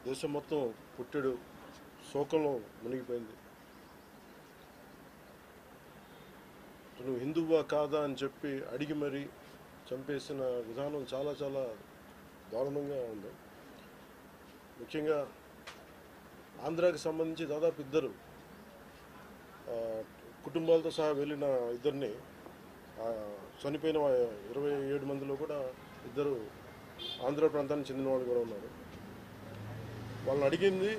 దేశం మొత్తం పుట్టెడు శోకంలో మునిగిపోయింది. నువ్వు హిందువా కాదా అని చెప్పి అడిగి మరీ చంపేసిన విధానం చాలా చాలా దారుణంగా ఉంది. ముఖ్యంగా ఆంధ్రాకి సంబంధించి దాదాపు ఇద్దరు కుటుంబాలతో సహా వెళ్ళిన ఇద్దరిని చనిపోయిన 27 మందిలో కూడా ఇద్దరు ఆంధ్ర ప్రాంతానికి చెందిన వాళ్ళు కూడా ఉన్నారు. వాళ్ళని అడిగింది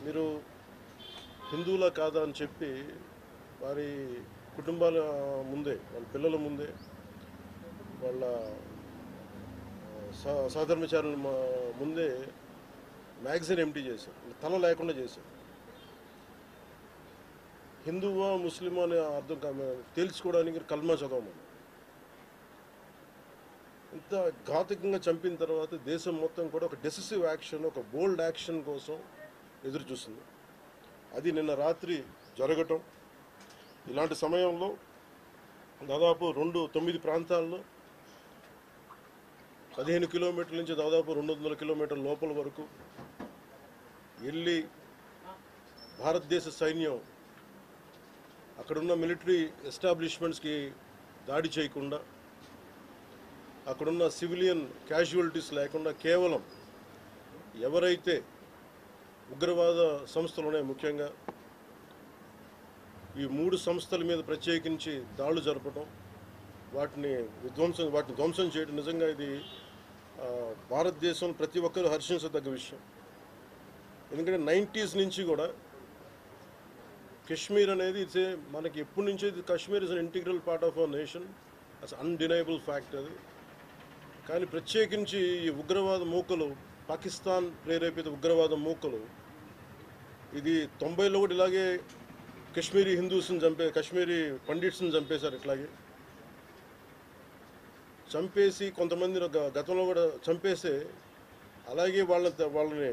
మీరు హిందువులా కాదా అని చెప్పి వారి కుటుంబాల ముందే, వాళ్ళ పిల్లల ముందే, వాళ్ళ సహధర్మచారుల ముందే మ్యాగజైన్ ఎంటీ చేశారు, తల లేకుండా చేశారు. హిందువా ముస్లిమా అనే అర్థం తేల్చుకోవడానికి కల్మా చదవమని. ఇంత ఘాతుకంగా చంపిన తర్వాత దేశం మొత్తం కూడా ఒక డెసిసివ్ యాక్షన్, ఒక బోల్డ్ యాక్షన్ కోసం ఎదురు చూస్తుంది. అది నిన్న రాత్రి జరగటం. ఇలాంటి సమయంలో దాదాపు 9 ప్రాంతాల్లో 15 కిలోమీటర్ల నుంచి దాదాపు 200 కిలోమీటర్ల లోపల వరకు వెళ్ళి భారతదేశ సైన్యం అక్కడున్న మిలిటరీ ఎస్టాబ్లిష్మెంట్స్కి దాడి చేయకుండా, అక్కడున్న సివిలియన్ క్యాజువాలిటీస్ లేకుండా కేవలం ఎవరైతే ఉగ్రవాద సంస్థలు ఉన్నాయో, ముఖ్యంగా ఈ 3 సంస్థల మీద ప్రత్యేకించి దాడులు జరపడం, వాటిని ధ్వంసం చేయడం నిజంగా ఇది భారతదేశం ప్రతి ఒక్కరూ హర్షించదగ్గ విషయం. ఎందుకంటే 90s నుంచి కూడా కశ్మీర్ అనేది మనకి ఎప్పటి నుంచో Kashmir is an integral part of our nation, as undeniable fact అది. కానీ ప్రత్యేకించి ఈ ఉగ్రవాద మూకలు, పాకిస్తాన్ ప్రేరేపిత ఉగ్రవాద మూకలు, ఇది 90లో కూడా ఇలాగే కశ్మీరీ హిందూస్ని కశ్మీరీ పండిట్స్ని చంపేశారు. ఇట్లాగే చంపేసి కొంతమంది గతంలో కూడా చంపేస్తే అలాగే వాళ్ళని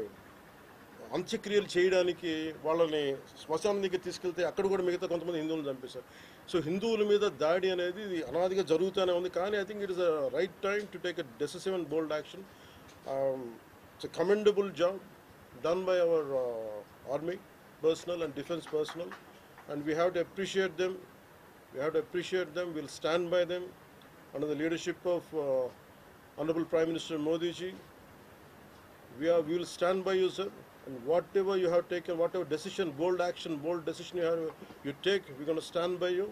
అంత్యక్రియలు చేయడానికి వాళ్ళని శ్మశానం దగ్గర తీసుకెళ్తే అక్కడ కూడా మిగతా కొంతమంది హిందువులను చంపేశారు. సో హిందువుల మీద దాడి అనేది ఇది అనాదిగా జరుగుతూనే ఉంది. కానీ I think it is a right time to take a decisive and bold action. It's a commendable job done by our army personnel and defense personnel, and we have to appreciate them. We'll stand by them under the leadership of Honorable Prime Minister Modi ji. We will stand by you, sir, and whatever you have taken, whatever decision, bold decision you take, we're going to stand by you.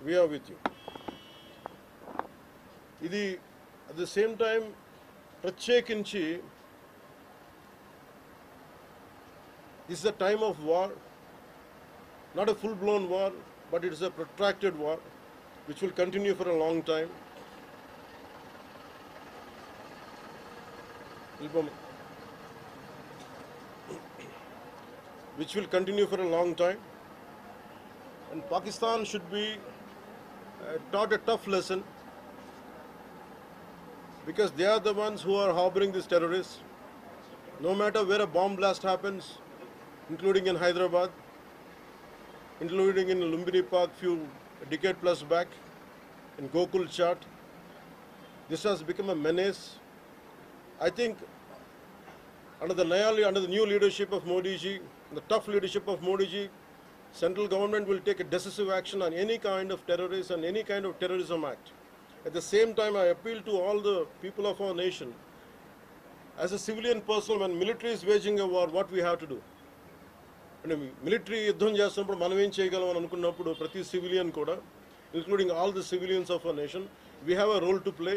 We are with you. Idi at the same time ప్రత్యేకించి this is a time of war, not a full-blown war, but it is a protracted war which will continue for a long time. And Pakistan should be taught a tough lesson, because they are the ones who are harboring these terrorists. No matter where a bomb blast happens, including in Hyderabad, including in Lumbini Park a decade plus back, in Gokul Chat, this has become a menace. I think under the new leadership of Modi ji, the tough leadership of Modi ji, central government will take a decisive action on any kind of terrorist and any kind of terrorism act. At the same time, I appeal to all the people of our nation, as a civilian person, when military is waging a war, what we have to do? Military యుద్ధం చేస్తున్నప్పుడు మనం ఏం చేయగలం అని అనుకున్నప్పుడు ప్రతి civilian కూడా, including all the civilians of our nation, we have a role to play.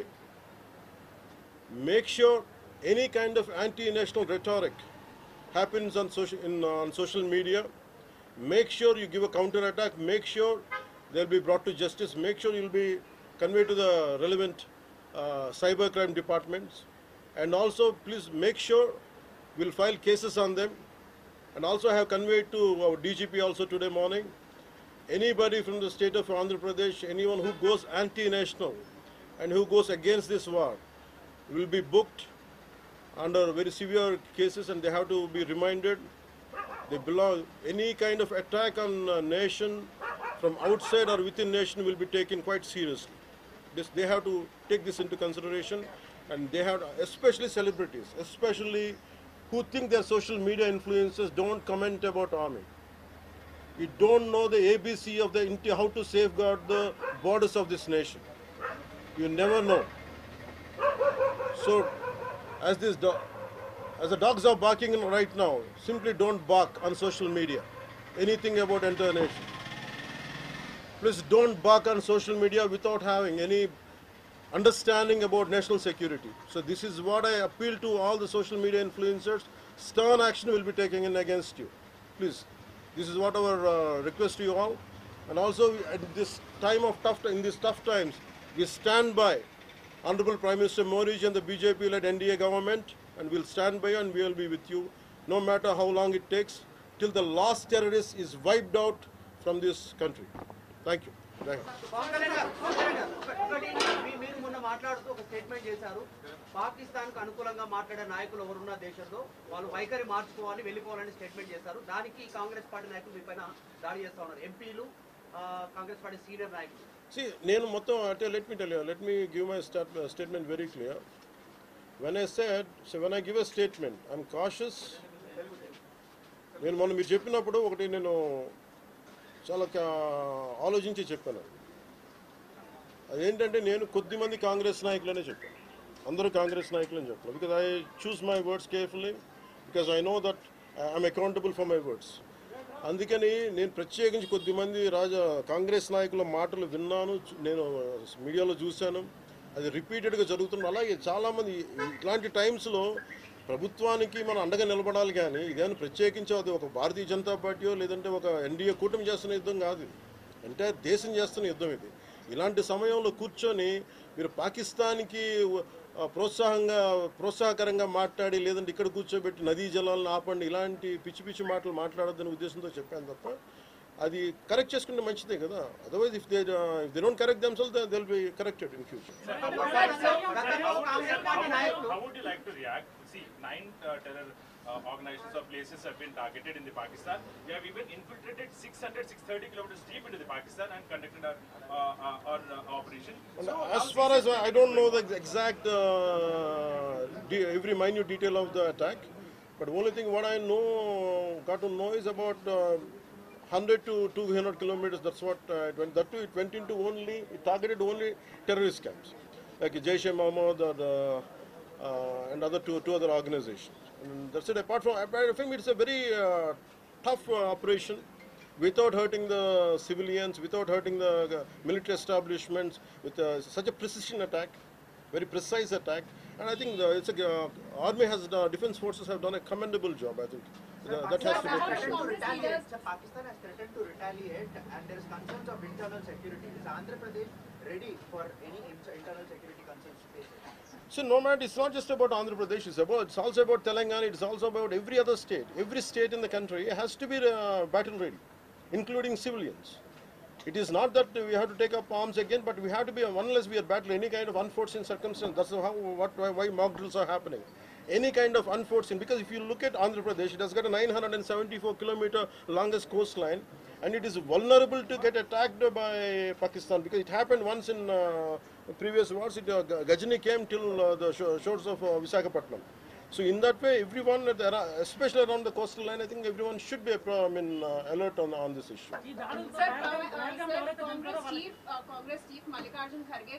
Make sure any kind of anti national rhetoric happens on social media. Make sure you give a counter attack. Make sure they'll be brought to justice. Make sure you'll be conveyed to the relevant cyber crime departments. And also, please make sure we'll file cases on them. And also I have conveyed to our DGP also today morning, anybody from the state of Andhra Pradesh, anyone who goes anti-national and who goes against this war will be booked under very severe cases, and they have to be reminded any kind of attack on a nation from outside or within nation will be taken quite seriously. They have to take this into consideration, and they have, especially celebrities, especially who think they're social media influencers don't comment about army. You don't know the ABC of how to safeguard the borders of this nation. You never know. So, as as the dogs are barking right now, simply don't bark on social media. Anything about entire nation. Please don't bark on social media without having any understanding about national security. So this is what I appeal to all the social media influencers. Stern action will be taken in against you. Please, this is what our request to you all. And also at this time of in these tough times, we stand by Honorable Prime Minister Modi and the BJP-led NDA government, and we'll stand by you and we will be with you, no matter how long it takes, till the last terrorist is wiped out from this country. Thank you. Thank మీరు మొన్న మాట్లాడుతూ ఒక statement చేశారు, పాకిస్తాన్ కు అనుకూలంగా మాట్లాడే నాయకులు ఎవరున్న దేశంలో వాళ్ళు వైఖరి మార్చుకోవాలి, వెళ్ళిపోవాలని స్టేట్మెంట్ చేశారు. దానికి కాంగ్రెస్ పార్టీ నాయకులు మీ పైన దాడి చేస్తా ఉన్నారు, ఎంపీలు, కాంగ్రెస్ పార్టీ సీనియర్ నాయకులు. See, నేను మొత్తం అంటే let me give my statement very clear. When I give a statement, I'm cautious. నేను మొన్న మీరు చెప్పినప్పుడు ఒకటి నేను చాలా ఆలోచించి చెప్పాను. అదేంటంటే నేను కొద్దిమంది కాంగ్రెస్ నాయకులనే చెప్పాను, అందరూ కాంగ్రెస్ నాయకులని చెప్పాను. Because I choose my words carefully, because I know that I'm accountable for my words. అందుకని నేను ప్రత్యేకించి కొద్దిమంది కాంగ్రెస్ నాయకుల మాటలు విన్నాను, నేను మీడియాలో చూశాను, అది రిపీటెడ్గా జరుగుతుంది. అలాగే చాలామంది ఇట్లాంటి టైమ్స్లో ప్రభుత్వానికి మనం అండగా నిలబడాలి, కానీ ఇదేమైనా ప్రత్యేకించి అది ఒక భారతీయ జనతా పార్టీయో లేదంటే ఒక ఎన్డీఏ కూటమి చేస్తున్న యుద్ధం కాదు, అంటే దేశం చేస్తున్న యుద్ధం ఇది. ఇలాంటి సమయంలో కూర్చొని మీరు పాకిస్తాన్కి ప్రోత్సాహకరంగా మాట్లాడి లేదంటే ఇక్కడ కూర్చోబెట్టి నదీ జలాలను ఆపండి, ఇలాంటి పిచ్చి పిచ్చి మాటలు మాట్లాడొద్దనే ఉద్దేశంతో చెప్పాను తప్ప, అది కరెక్ట్ చేసుకుంటే మంచిదే కదా. Otherwise if they don't correct themselves they will be corrected in future. How would you like to react? See, 9 terror organizations or places have been targeted in the Pakistan. They have even infiltrated 630 kilometers deep into the Pakistan and conducted our operation. So, as far as I don't know the exact every minute detail of the attack, but only thing what I got to know is about 100 to 200 kilometers. That's what it went. That too, it went into it targeted only terrorist camps like Jaish-e-Mohammed and other two other organizations. And that's it. Apart from, I think it's a very tough operation, without hurting the civilians, without hurting the military establishments, with such a precision attack, very precise attack. And I think army defense forces have done a commendable job. I think that has to be appreciated. Pakistan has threatened to retaliate, and there is concerns of internal security. Is Andhra Pradesh ready for any internal security concerns to face it? So no matter, it's not just about Andhra Pradesh, it's also about Telangana, it's also about every other state. Every state in the country has to be battle ready, including civilians. It is not that we have to take up arms again, but we have to be, unless we are battling any kind of unforeseen circumstance. That's why mock drills are happening. Any kind of unforeseen, because if you look at Andhra Pradesh, it has got a 974-kilometer longest coastline, and it is vulnerable to get attacked by Pakistan, because it happened once in previous wars. Gajini came till the shores of Visakhapatnam. So in that way, everyone, especially around the coastal line, I think everyone should be alert on this issue. Sir, Congress chief Mallikarjun Kharge